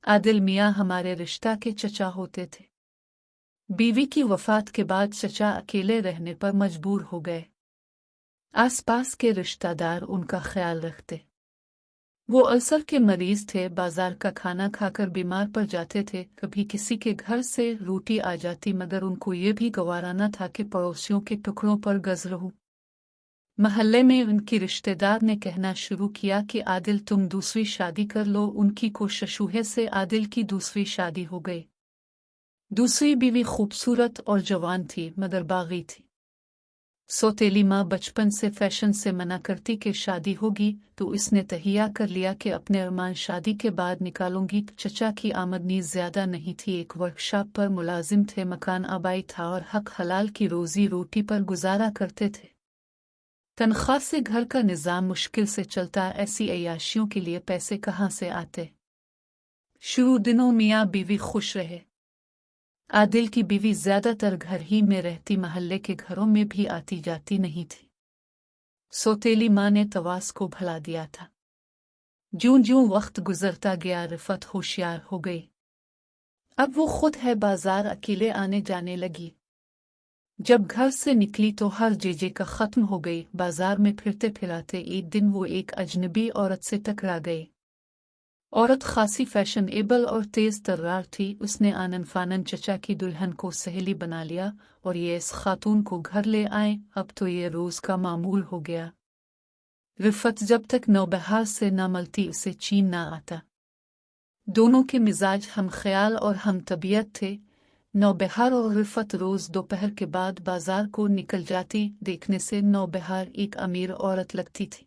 आदिल मियाँ हमारे रिश्ता के चचा होते थे। बीवी की वफात के बाद चचा अकेले रहने पर मजबूर हो गए। आसपास के रिश्तेदार उनका ख्याल रखते। वो अल्सर के मरीज थे, बाजार का खाना खाकर बीमार पड़ जाते थे। कभी किसी के घर से रोटी आ जाती, मगर उनको ये भी गवारा न था कि पड़ोसियों के टुकड़ों पर गज रहूं। महल्ले में उनकी रिश्तेदार ने कहना शुरू किया कि आदिल तुम दूसरी शादी कर लो। उनकी कोशिशों से आदिल की दूसरी शादी हो गई। दूसरी बीवी खूबसूरत और जवान थी, मगर बागी थी। सौतेली माँ बचपन से फैशन से मना करती कि शादी होगी, तो इसने तहिया कर लिया कि अपने अरमान शादी के बाद निकालूंगी। चचा की आमदनी ज्यादा नहीं थी, एक वर्कशॉप पर मुलाजिम थे, मकान आबाई था और हक हलाल की रोजी रोटी पर गुजारा करते थे। तनख्वाह से घर का निजाम मुश्किल से चलता, ऐसी अय्याशियों के लिए पैसे कहाँ से आते। शुरू दिनों मियाँ बीवी खुश रहे। आदिल की बीवी ज्यादातर घर ही में रहती, महल्ले के घरों में भी आती जाती नहीं थी। सौतेली माँ ने तवास को भुला दिया था। ज्यों ज्यों वक्त गुजरता गया, रिफत होशियार हो गई। अब वो खुद है बाजार अकेले आने जाने लगी। जब घर से निकली तो हर जेजे का खत्म हो गई। बाजार में फिरते फिराते एक दिन वो एक अजनबी औरत से टकरा गई। औरत खासी फैशनेबल और तेज तर्रार थी। उसने आनन फानन चचा की दुल्हन को सहेली बना लिया और ये इस खातून को घर ले आए। अब तो ये रोज का मामूल हो गया। रिफत जब तक नौबहार से न मिलती उसे चैन न आता। दोनों के मिजाज हम ख्याल और हम तबीयत थे। नौबहार और रिफत रोज दोपहर के बाद बाजार को निकल जाती। देखने से नौबहार एक अमीर औरत लगती थी।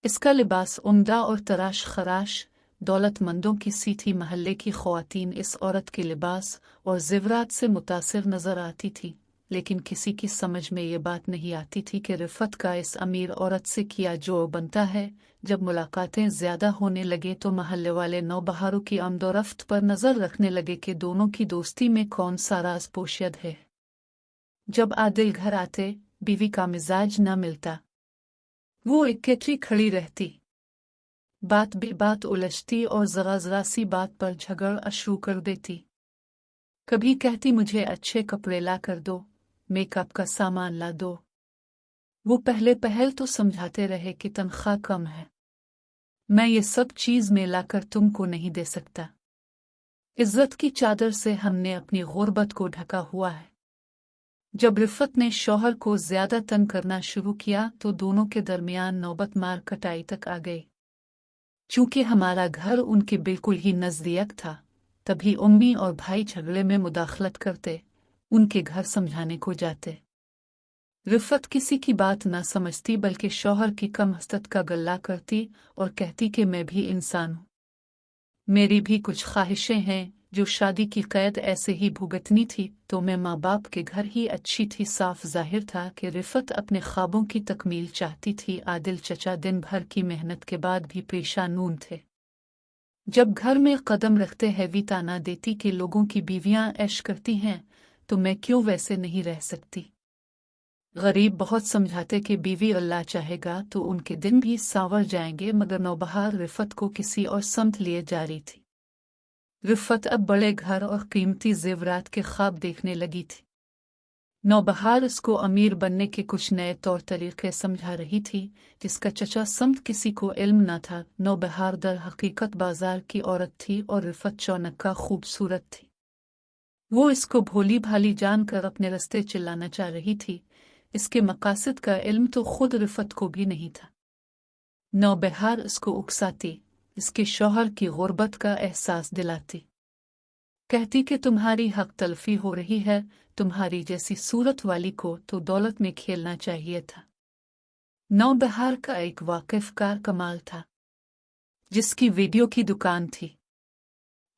इसका लिबास उम्दा और तराश खराश दौलतमंदों की सी थी। महल्ले की ख्वातीन इस औरत के लिबास और ज़ेवरात से मुतासिर नजर आती थी, लेकिन किसी की समझ में ये बात नहीं आती थी कि रिफत का इस अमीर औरत से किया जो बनता है। जब मुलाकातें ज्यादा होने लगे तो महल्ले वाले नौबहारों की आमदोरफ्त पर नजर रखने लगे कि दोनों की दोस्ती में कौन सा राज पोशीद है। जब आदिल घर आते, बीवी का मिजाज न मिलता। वो इकट्ठी खड़ी रहती, बात बेबात उलझती और जरा जरा सी बात पर झगड़ शुरू कर देती। कभी कहती मुझे अच्छे कपड़े ला कर दो, मेकअप का सामान ला दो। वो पहले पहल तो समझाते रहे कि तनख्वाह कम है, मैं ये सब चीज में लाकर तुमको नहीं दे सकता। इज्जत की चादर से हमने अपनी गुर्बत को ढका हुआ है। जब रिफत ने शौहर को ज्यादा तंग करना शुरू किया तो दोनों के दरमियान नौबत मार कटाई तक आ गई। चूंकि हमारा घर उनके बिल्कुल ही नजदीक था, तभी उम्मी और भाई झगड़े में मुदाखलत करते, उनके घर समझाने को जाते। रिफत किसी की बात न समझती, बल्कि शौहर की कम हसरत का गल्ला करती और कहती कि मैं भी इंसान हूँ, मेरी भी कुछ ख्वाहिशें हैं जो शादी की कैद ऐसे ही भुगतनी थी, तो मैं माँ बाप के घर ही अच्छी थी। साफ जाहिर था कि रिफत अपने ख्वाबों की तकमील चाहती थी। आदिल चचा दिन भर की मेहनत के बाद भी परेशान थे। जब घर में कदम रखते हैवी ताना देती कि लोगों की बीवियां ऐश करती हैं, तो मैं क्यों वैसे नहीं रह सकती। गरीब बहुत समझाते कि बीवी अल्लाह चाहेगा तो उनके दिन भी सांवर जाएंगे, मगर नौबहार रिफत को किसी और समत लिए जा रही थी। रिफत अब बड़े घर और कीमती जेवरात के ख्वाब देखने लगी थी। नौबहार उसको अमीर बनने के कुछ नए तौर तरीके समझा रही थी, जिसका चचा समत किसी को इल्म न था। नौबहार दर हकीकत बाजार की औरत थी और रिफत चौनक्का खूबसूरत थी। वो इसको भोली भाली जानकर अपने रस्ते चिल्लाना चाह रही थी। इसके मकासद का इल्म तो खुद रिफत को भी नहीं था। नौबहार उसको उकसाती, इसके शौहर की गुर्बत का एहसास दिलाती, कहती कि तुम्हारी हक तलफी हो रही है, तुम्हारी जैसी सूरत वाली को तो दौलत में खेलना चाहिए था। नौबहार का एक वाकिफकार कमाल था, जिसकी वीडियो की दुकान थी।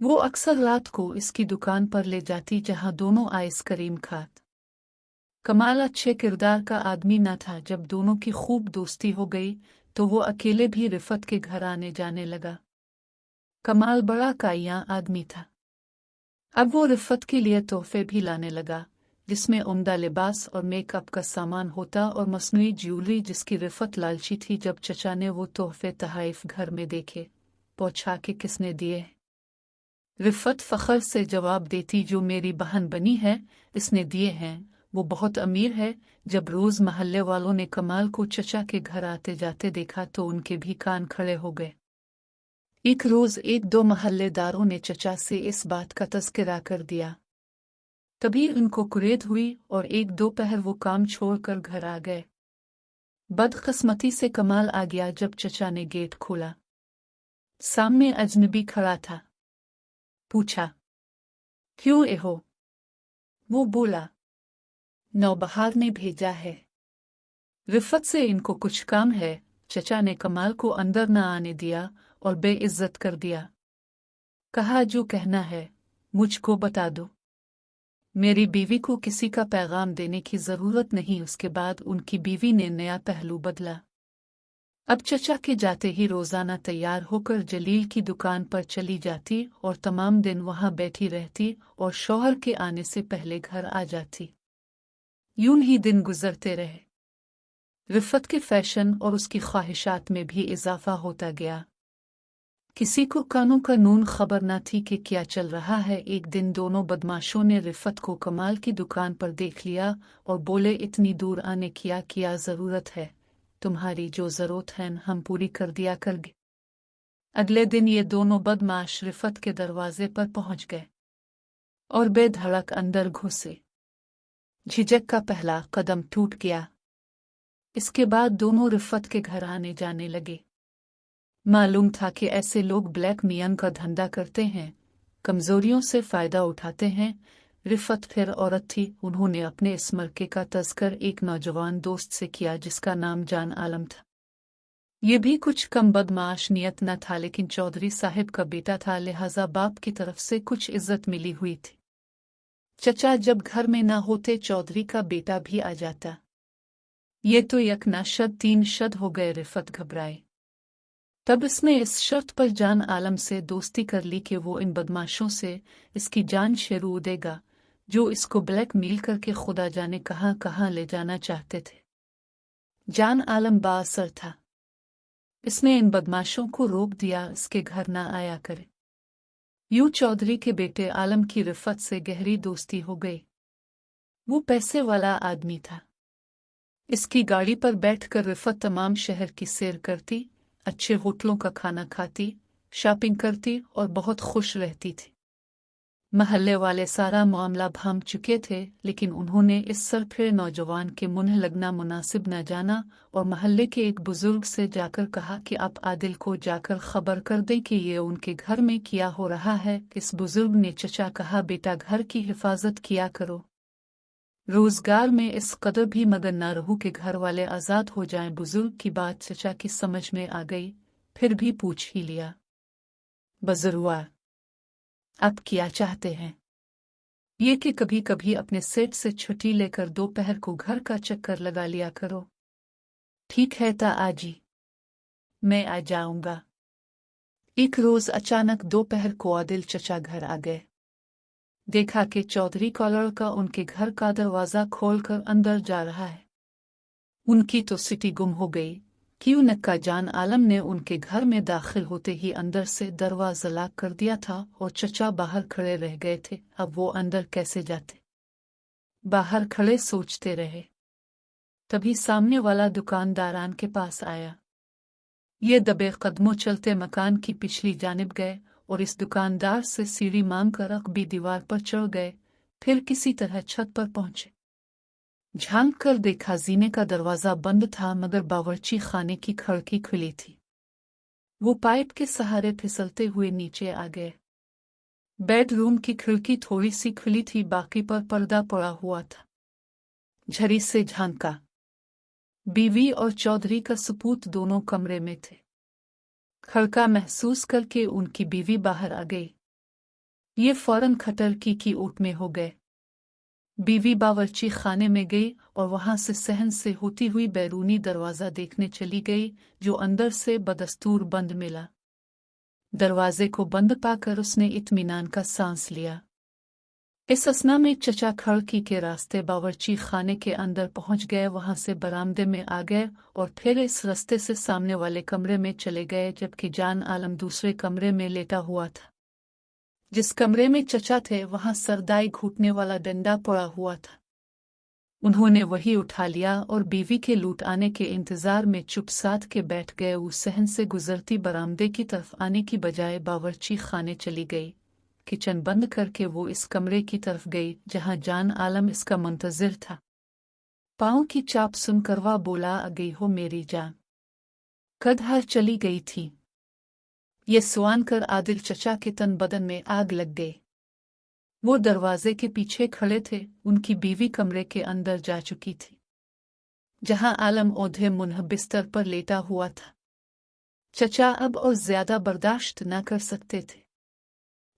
वो अक्सर रात को इसकी दुकान पर ले जाती, जहां दोनों आइसक्रीम खात। कमाल अच्छे किरदार का आदमी न था। जब दोनों की खूब दोस्ती हो गई तो वो अकेले भी रिफत के घर आने जाने लगा। कमाल बड़ा काइयां आदमी था। अब वो रिफत के लिए तोहफे भी लाने लगा, जिसमें उम्दा लिबास और मेकअप का सामान होता और मसनूई ज्वेलरी, जिसकी रिफत लालची थी। जब चचा ने वो तोहफे तहाइफ घर में देखे, पूछा कि किसने दिए। रिफत फखर से जवाब देती, जो मेरी बहन बनी है, इसने दिए हैं, वो बहुत अमीर है। जब रोज महल्ले वालों ने कमाल को चचा के घर आते जाते देखा तो उनके भी कान खड़े हो गए। एक रोज एक दो महल्लेदारों ने चचा से इस बात का तज़किरा कर दिया। तभी उनको कुरेद हुई और एक दोपहर वो काम छोड़कर घर आ गए। बदकिस्मती से कमाल आ गया जब चचा ने गेट खोला। सामने अजनबी खड़ा था। पूछा, क्यों ए हो? वो बोला, नौबहार ने भेजा है। रिफत से इनको कुछ काम है। चचा ने कमाल को अंदर न आने दिया और बेइज्जत कर दिया। कहा, जो कहना है मुझको बता दो। मेरी बीवी को किसी का पैगाम देने की जरूरत नहीं। उसके बाद उनकी बीवी ने नया पहलू बदला। अब चचा के जाते ही रोजाना तैयार होकर जलील की दुकान पर चली जाती और तमाम दिन वहां बैठी रहती और शौहर के आने से पहले घर आ जाती। यूं ही दिन गुजरते रहे। रिफत के फैशन और उसकी ख्वाहिशात में भी इजाफा होता गया। किसी को कानों कानून खबर न थी कि क्या चल रहा है। एक दिन दोनों बदमाशों ने रिफत को कमाल की दुकान पर देख लिया और बोले, इतनी दूर आने की क्या जरूरत है? तुम्हारी जो जरूरत है हम पूरी कर दिया करगे। अगले दिन ये दोनों बदमाश रिफत के दरवाजे पर पहुंच गए और बेधड़क अंदर घुसे। झिझक का पहला कदम टूट गया। इसके बाद दोनों रिफत के घर आने जाने लगे। मालूम था कि ऐसे लोग ब्लैक मियन का धंधा करते हैं, कमजोरियों से फायदा उठाते हैं। रिफत फिर औरत थी। उन्होंने अपने इस मरके का तज़कर एक नौजवान दोस्त से किया जिसका नाम जान आलम था। ये भी कुछ कम बदमाश नियत न था, लेकिन चौधरी साहब का बेटा था, लिहाजा बाप की तरफ से कुछ इज्जत मिली हुई थी। चचा जब घर में ना होते चौधरी का बेटा भी आ जाता। ये तो यक ना शद तीन शद हो गए। रिफत घबराए। तब इसने इस शर्त पर जान आलम से दोस्ती कर ली कि वो इन बदमाशों से इसकी जान शेरू देगा जो इसको ब्लैक मेल करके खुदा जाने कहाँ कहाँ ले जाना चाहते थे। जान आलम बाअसर था। इसने इन बदमाशों को रोक दिया, इसके घर ना आया करे। यूं चौधरी के बेटे आलम की रिफत से गहरी दोस्ती हो गई। वो पैसे वाला आदमी था। इसकी गाड़ी पर बैठकर रिफत तमाम शहर की सैर करती, अच्छे होटलों का खाना खाती, शॉपिंग करती और बहुत खुश रहती थी। महल्ले वाले सारा मामला भांप चुके थे, लेकिन उन्होंने इस सरफिरे नौजवान के मुंह लगना मुनासिब न जाना और महल्ले के एक बुजुर्ग से जाकर कहा कि आप आदिल को जाकर खबर कर दें कि ये उनके घर में क्या हो रहा है। इस बुजुर्ग ने चचा कहा, बेटा घर की हिफाजत किया करो, रोजगार में इस कदर भी मगन न रहूं कि घर वाले आजाद हो जाएं। बुजुर्ग की बात चचा की समझ में आ गई, फिर भी पूछ ही लिया, बजुर्गा आप क्या चाहते हैं? ये कि कभी कभी अपने सेठ से छुट्टी लेकर दोपहर को घर का चक्कर लगा लिया करो। ठीक है ता आजी, मैं आ जाऊंगा। एक रोज अचानक दोपहर को आदिल चचा घर आ गए। देखा कि चौधरी का लड़का उनके घर का दरवाजा खोलकर अंदर जा रहा है। उनकी तो सिटी गुम हो गई। क्यों नक्का जान आलम ने उनके घर में दाखिल होते ही अंदर से दरवाजा लॉक कर दिया था और चचा बाहर खड़े रह गए थे। अब वो अंदर कैसे जाते? बाहर खड़े सोचते रहे। तभी सामने वाला दुकानदारान के पास आया। ये दबे कदमों चलते मकान की पिछली जानिब गए और इस दुकानदार से सीढ़ी मांग कर अकबी दीवार पर चढ़ गए। फिर किसी तरह छत पर पहुंचे। झांक कर देखा, जीने का दरवाजा बंद था, मगर बावर्ची खाने की खिड़की खुली थी। वो पाइप के सहारे फिसलते हुए नीचे आ गए। बेडरूम की खिड़की थोड़ी सी खुली थी, बाकी पर पर्दा पड़ा हुआ था। झरी से झांका। बीवी और चौधरी का सपूत दोनों कमरे में थे। खड़का महसूस करके उनकी बीवी बाहर आ गई। ये फौरन खटर की ऊट में हो गए। बीवी बावर्ची खाने में गई और वहां से सहन से होती हुई बैरूनी दरवाजा देखने चली गई, जो अंदर से बदस्तूर बंद मिला। दरवाजे को बंद पाकर उसने इत्मीनान का सांस लिया। इस असना में चचा खड़की के रास्ते बावर्ची खाने के अंदर पहुंच गए, वहां से बरामदे में आ गए और फिर इस रास्ते से सामने वाले कमरे में चले गए, जबकि जान आलम दूसरे कमरे में लेटा हुआ था। जिस कमरे में चचा थे वहां सरदाई घूटने वाला डंडा पड़ा हुआ था। उन्होंने वही उठा लिया और बीवी के लूट आने के इंतजार में चुप साध के बैठ गए। उस सहन से गुजरती बरामदे की तरफ आने की बजाय बावर्ची खाने चली गई। किचन बंद करके वो इस कमरे की तरफ गई जहां जान आलम इसका मुंतजिर था। पाँव की चाप सुनकर वह बोला, आ गई हो मेरी जान। कदहर चली गई थी। ये सुआन कर आदिल चचा के तन बदन में आग लग गई। वो दरवाजे के पीछे खड़े थे। उनकी बीवी कमरे के अंदर जा चुकी थी, जहां आलम औंधे मुंह बिस्तर पर लेटा हुआ था। चचा अब और ज्यादा बर्दाश्त न कर सकते थे।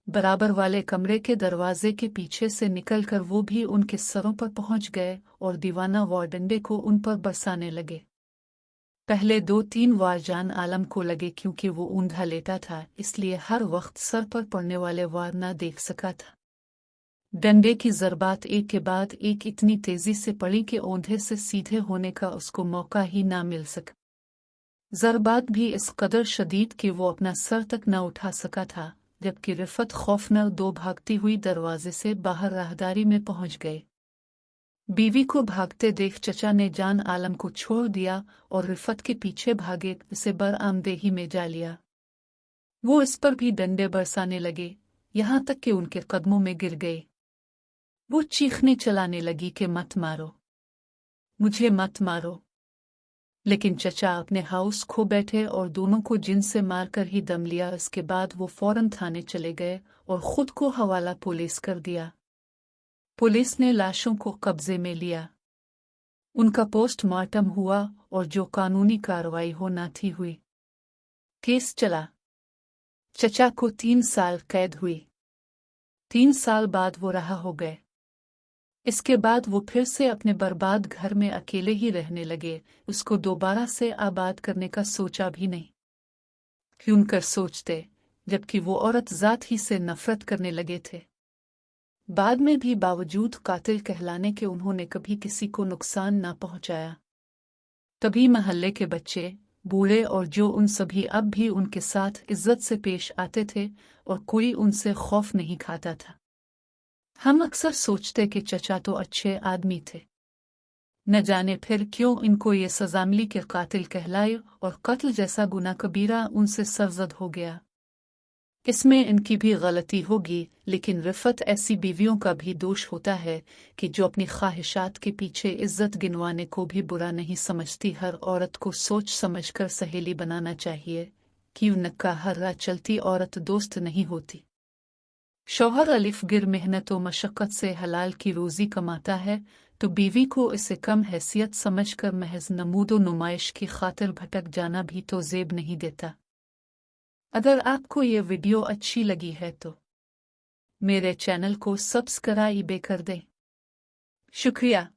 बराबर वाले कमरे के दरवाजे के पीछे से निकलकर वो भी उनके सरों पर पहुंच गए और दीवाना वार डंडे को उन पर बरसाने लगे। पहले 2-3 वार जान आलम को लगे, क्योंकि वो ऊंधा लेटा था, इसलिए हर वक्त सर पर पड़ने वाले वार न देख सका था। डंडे की ज़रबात एक के बाद एक इतनी तेजी से पड़ी कि औंधे से सीधे होने का उसको मौका ही ना मिल सका। ज़रबात भी इस कदर शदीद कि वो अपना सर तक न उठा सका था, जबकि रिफत खौफनाक दो भागती हुई दरवाजे से बाहर राहदारी में पहुंच गए। बीवी को भागते देख चचा ने जान आलम को छोड़ दिया और रिफत के पीछे भागे, उसे बरआमदेही में जा लिया। वो इस पर भी डंडे बरसाने लगे, यहां तक कि उनके कदमों में गिर गए। वो चीखने चलाने लगी कि मत मारो, मुझे मत मारो। लेकिन चचा अपने हाउस खो बैठे और दोनों को जिन से मारकर ही दम लिया। इसके बाद वो फौरन थाने चले गए और खुद को हवाला पुलिस कर दिया। पुलिस ने लाशों को कब्जे में लिया। उनका पोस्टमार्टम हुआ और जो कानूनी कार्रवाई होना थी हुई। केस चला। चचा को 3 साल कैद हुई। 3 साल बाद वो रहा हो गए। इसके बाद वो फिर से अपने बर्बाद घर में अकेले ही रहने लगे। उसको दोबारा से आबाद करने का सोचा भी नहीं। क्यों कर सोचते, जबकि वो औरत जात ही से नफरत करने लगे थे। बाद में भी बावजूद कातिल कहलाने के उन्होंने कभी किसी को नुकसान ना पहुंचाया। तभी महल्ले के बच्चे, बूढ़े और जो उन सभी अब भी उनके साथ इज्जत से पेश आते थे और कोई उनसे खौफ नहीं खाता था। हम अक्सर सोचते कि चचा तो अच्छे आदमी थे, न जाने फिर क्यों इनको ये सजा मिली कि कातिल कहलाए और कत्ल जैसा गुनाह कबीरा उनसे सरजद हो गया। इसमें इनकी भी गलती होगी, लेकिन रिफत ऐसी बीवियों का भी दोष होता है कि जो अपनी ख्वाहिशात के पीछे इज्जत गिनवाने को भी बुरा नहीं समझती। हर औरत को सोच समझकर सहेली बनाना चाहिए, कि उनका हर राह चलती औरत दोस्त नहीं होती। शौहर अलिफगिर मेहनत व मशक्क़त से हलाल की रोज़ी कमाता है तो बीवी को इसे कम हैसियत समझकर महज नमूदो नुमाइश की खातिर भटक जाना भी तो ज़ेब नहीं देता। अगर आपको ये वीडियो अच्छी लगी है तो मेरे चैनल को सब्सक्राइब कर दें। शुक्रिया।